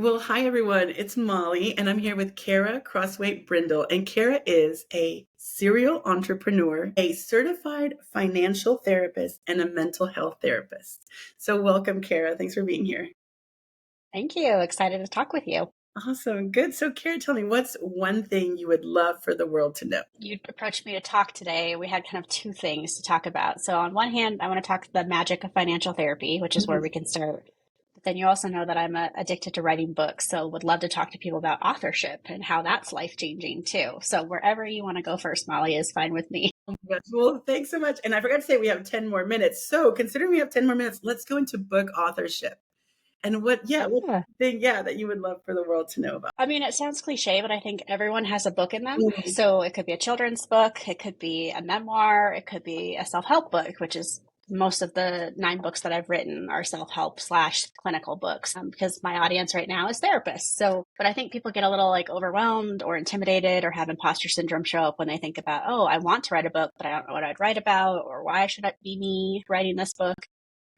Well, hi everyone. It's Molly, and I'm here with Khara Crosswaite-Brindle. And Khara is a serial entrepreneur, a certified financial therapist, and a mental health therapist. So, welcome, Khara. Thanks for being here. Thank you. Excited to talk with you. Awesome. Good. So, Khara, tell me, what's one thing you would love for the world to know? You approached me to talk today. We had kind of two things to talk about. So, on one hand, I want to talk the magic of financial therapy, which is where Mhm. we can start. But then you also know that I'm addicted to writing books. So, would love to talk to people about authorship and how that's life changing too. So, wherever you want to go first, Molly, is fine with me. Oh my gosh. Well, thanks so much. And I forgot to say we have 10 more minutes. So, considering we have 10 more minutes, let's go into book authorship. And what Yeah. thing, yeah, that you would love for the world to know about? I mean, it sounds cliche, but I think everyone has a book in them. Mm. So it could be a children's book, it could be a memoir, it could be a self help book, which is most of the 9 books that I've written are self help slash clinical books because my audience right now is therapists. So, but I think people get a little like overwhelmed or intimidated or have imposter syndrome show up when they think about, oh, I want to write a book, but I don't know what I'd write about or why should it be me writing this book.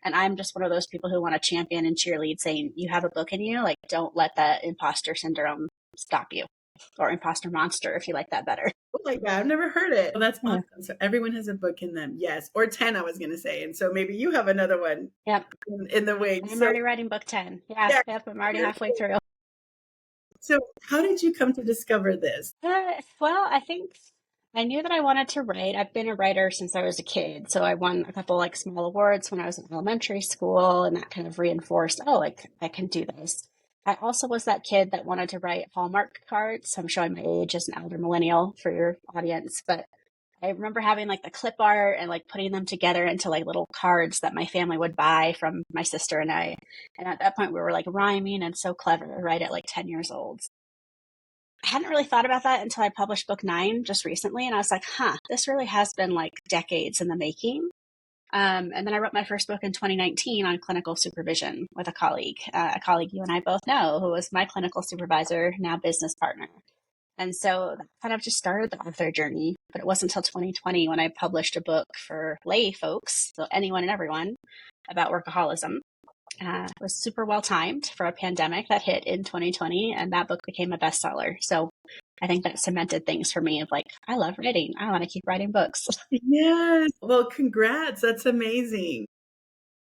And I'm just one of those people who want to champion and cheerlead saying, you have a book in you. Like, don't let that imposter syndrome stop you, or imposter monster, if you like that better. Oh my God, I've never heard it. Well, that's Yeah. awesome. So everyone has a book in them. Yes. Or 10, I was going to say. And so maybe you have another one Yep. in the wing. I'm So, already writing book 10. Yeah. yeah. Yep. I'm already halfway through. So, how did you come to discover this? Well, I think I knew that I wanted to write. I've been a writer since I was a kid. So I won a couple like small awards when I was in elementary school, and that kind of reinforced, oh, like I can do this. I also was that kid that wanted to write Hallmark cards. I'm showing my age as an elder millennial for your audience, but I remember having like the clip art and like putting them together into like little cards that my family would buy from my sister and I. And at that point, we were like rhyming and so clever, right at like 10 years old. I hadn't really thought about that until I published book 9 just recently. And I was like, this really has been like decades in the making. And then I wrote my first book in 2019 on clinical supervision with a colleague you and I both know, who was my clinical supervisor, now business partner. And so that kind of just started the author journey. But it wasn't until 2020 when I published a book for lay folks, so anyone and everyone, about workaholism. It was super well timed for a pandemic that hit in 2020, and that book became a bestseller. So I think that cemented things for me of like, I love writing. I want to keep writing books. Yes. Well, congrats. That's amazing.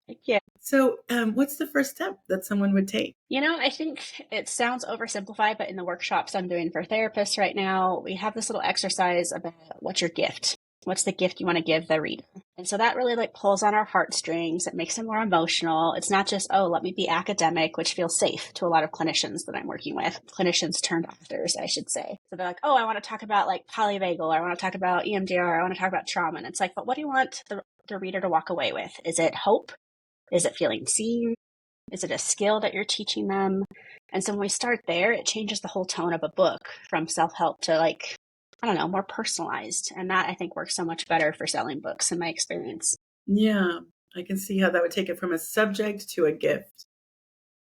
Thank you. So, what's the first step that someone would take? I think it sounds oversimplified, but in the workshops I'm doing for therapists right now, we have this little exercise about what's your gift? What's the gift you want to give the reader? And so that really like pulls on our heartstrings. It makes it more emotional. It's not just, oh, let me be academic, which feels safe to a lot of clinicians that I'm working with. Clinicians turned authors, I should say. So they're like, oh, I want to talk about like polyvagal. I want to talk about EMDR. I want to talk about trauma. And it's like, but what do you want the reader to walk away with? Is it hope? Is it feeling seen? Is it a skill that you're teaching them? And so when we start there, it changes the whole tone of a book from self-help to like, I don't know, more personalized. And that I think works so much better for selling books in my experience. Yeah, I can see how that would take it from a subject to a gift.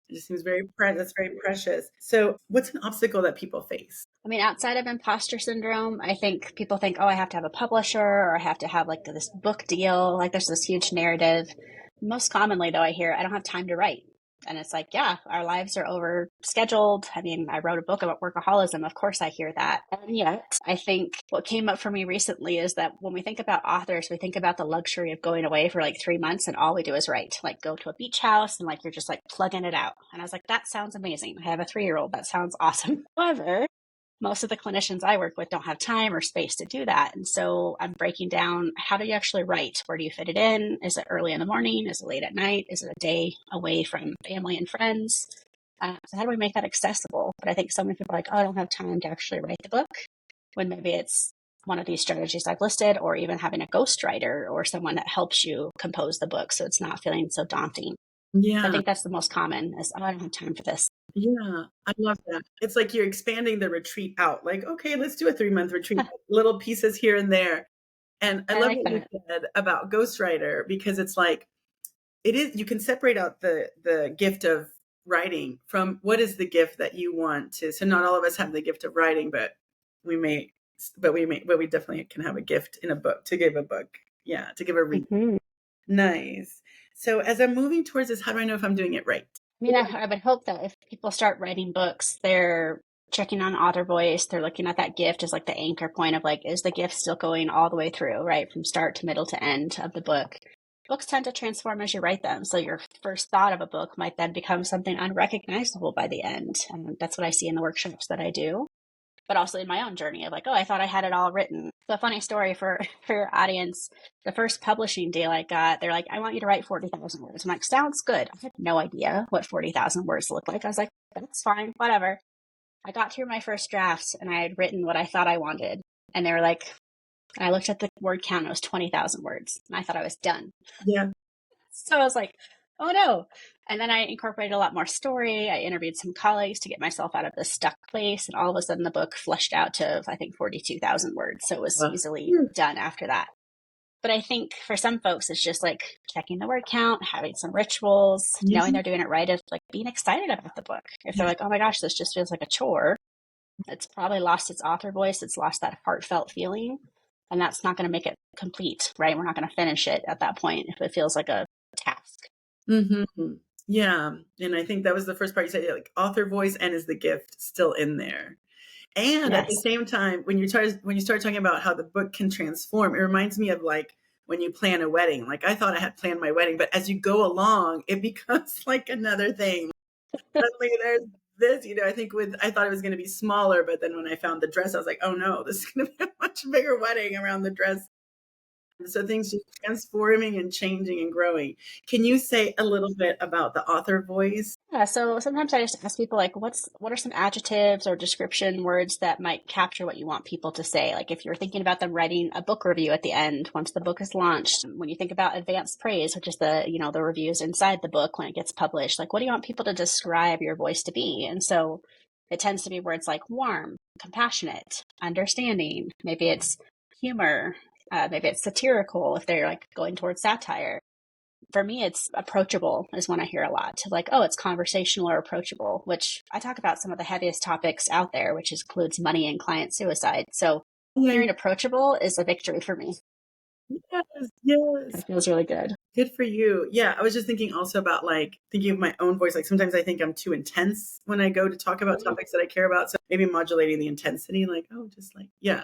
It just seems that's very precious. So, what's an obstacle that people face? I mean, outside of imposter syndrome, I think people think, oh, I have to have a publisher or I have to have like this book deal. Like there's this huge narrative. Most commonly, though, I hear, I don't have time to write. And it's like, yeah, our lives are over scheduled. I mean, I wrote a book about workaholism. Of course, I hear that. And yet, I think what came up for me recently is that when we think about authors, we think about the luxury of going away for like 3 months and all we do is write, like go to a beach house and like you're just like plugging it out. And I was like, that sounds amazing. I have a 3-year-old. That sounds awesome. However, most of the clinicians I work with don't have time or space to do that. And so I'm breaking down, how do you actually write? Where do you fit it in? Is it early in the morning? Is it late at night? Is it a day away from family and friends? So how do we make that accessible? But I think so many people are like, oh, I don't have time to actually write the book, when maybe it's one of these strategies I've listed, or even having a ghostwriter or someone that helps you compose the book so it's not feeling so daunting. So I Yeah, think that's the most common is, oh, I don't have time for this. yeah, I love that. It's like you're expanding the retreat out. Like, okay, let's do a 3-month retreat, little pieces here and there. And I I love like what you that. said about ghostwriter because it's like it is you can separate out the gift of writing from what is the gift that you want to. So not all of us have the gift of writing, we may but we definitely can have a gift in a book to give a book. Yeah, to give a read. Mhm. Nice. So as I'm moving towards this, how do I know if I'm doing it right? I mean, I would hope that if people start writing books, they're checking on author voice. They're looking at that gift as like the anchor point of like, is the gift still going all the way through, right? From start to middle to end of the book. Books tend to transform as you write them. So your first thought of a book might then become something unrecognizable by the end. And that's what I see in the workshops that I do, but also in my own journey of like, oh, I thought I had it all written. So a funny story for your audience, the first publishing deal I got, they're like, I want you to write 40,000 words. I'm like, sounds good. I had no idea what 40,000 words look like. I was like, that's fine, whatever. I got through my first drafts and I had written what I thought I wanted. And they were like, I looked at the word count, and it was 20,000 words. And I thought I was done. Yeah. So I was like, oh no. And then I incorporated a lot more story. I interviewed some colleagues to get myself out of this stuck place. And all of a sudden the book fleshed out to, I think, 42,000 words. So it was easily done after that. But I think for some folks, it's just like checking the word count, having some rituals, knowing they're doing it right, of like being excited about the book. If they're like, oh my gosh, this just feels like a chore, it's probably lost its author voice. It's lost that heartfelt feeling. And that's not going to make it complete, right? We're not going to finish it at that point if it feels like a task. Mm-hmm. Yeah. And I think that was the first part you said, like author voice and is the gift still in there. And at the Yes. same time, when you start talking about how the book can transform, it reminds me of like when you plan a wedding. Like I thought I had planned my wedding, but as you go along, it becomes like another thing. Suddenly there's this, I thought it was going to be smaller, but then when I found the dress, I was like, oh no, this is going to be a much bigger wedding around the dress. So things just transforming and changing and growing. Can you say a little bit about the author voice? Yeah, so sometimes I just ask people like, what are some adjectives or description words that might capture what you want people to say? Like if you're thinking about them writing a book review at the end, once the book is launched, when you think about advanced praise, which is the reviews inside the book when it gets published, like what do you want people to describe your voice to be? And so it tends to be words like warm, compassionate, understanding. Maybe it's humor. Maybe it's satirical if they're like going towards satire. For me, it's approachable is when I hear a lot to like, oh, it's conversational or approachable, which I talk about some of the heaviest topics out there, which includes money and client suicide. So Yeah, hearing approachable is a victory for me. yes, yes. It feels really good. Good for you. Yeah, I was just thinking also about like thinking of my own voice. Like sometimes I think I'm too intense when I go to talk about topics that I care about. So maybe modulating the intensity, like, oh, just like, yeah.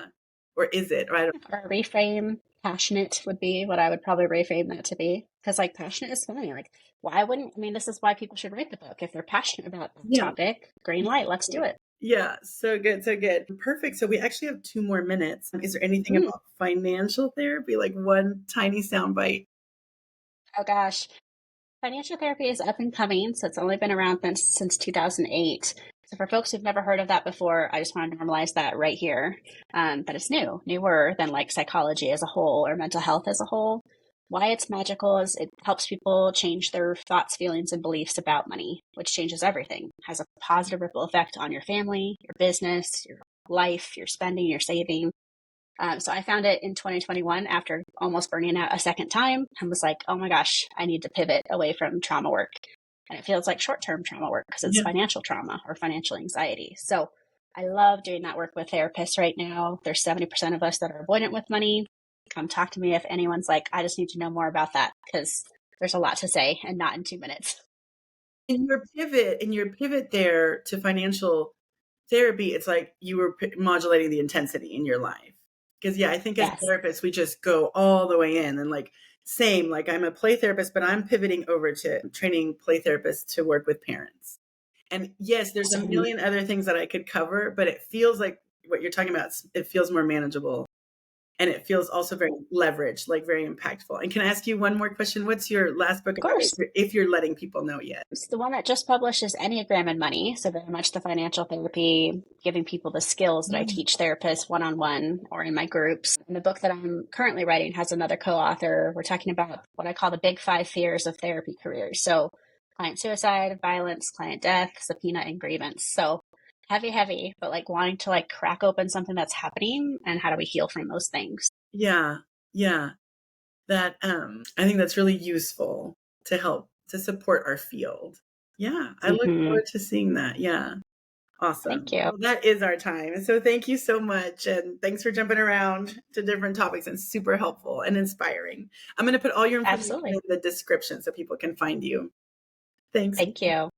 Or is it? Right. Or reframe passionate would be what I would probably reframe that to be. Because like passionate is funny. Like, why wouldn't, I mean, this is why people should write the book. If they're passionate about the Yeah. topic, green light, let's do it. Yeah. So good. So good. Perfect. So we actually have 2 more minutes. Is there anything about financial therapy? Like one tiny soundbite? Oh gosh. Financial therapy is up and coming, so it's only been around since 2008. So for folks who've never heard of that before, I just want to normalize that right here. That it's newer than like psychology as a whole or mental health as a whole. Why it's magical is it helps people change their thoughts, feelings, and beliefs about money, which changes everything. It has a positive ripple effect on your family, your business, your life, your spending, your saving. So I found it in 2021 after almost burning out a second time and was like, oh my gosh, I need to pivot away from trauma work. And it feels like short-term trauma work because it's financial trauma or financial anxiety. So I love doing that work with therapists right now. There's 70% of us that are avoidant with money. Come talk to me if anyone's like, I just need to know more about that because there's a lot to say and not in 2 minutes. In your pivot there to financial therapy, it's like you were modulating the intensity in your life. Because yeah, I think as Yes. therapists, we just go all the way in and like same, like I'm a play therapist, but I'm pivoting over to training play therapists to work with parents. And yes, there's a Awesome. million other things that I could cover, but it feels like what you're talking about, it feels more manageable. And it feels also very leveraged, like very impactful. And can I ask you one more question? What's your last book Of about course. if you're letting people know yet? So the one that just published is Enneagram and Money. So very much the financial therapy, giving people the skills that I teach therapists one-on-one or in my groups. And the book that I'm currently writing has another co-author. We're talking about what I call the big 5 fears of therapy careers. So client suicide, violence, client death, subpoena, and grievance. So heavy, but like wanting to like crack open something that's happening and how do we heal from those things? Yeah. Yeah. That I think that's really useful to help to support our field. Yeah, I look Mm-hmm. forward to seeing that. Yeah. Thank Awesome. you. Well, that is our time. So thank you so much. And thanks for jumping around to different topics and super helpful and inspiring. I'm going to put all your information Absolutely. in the description so people can find you. Thanks. Thank you.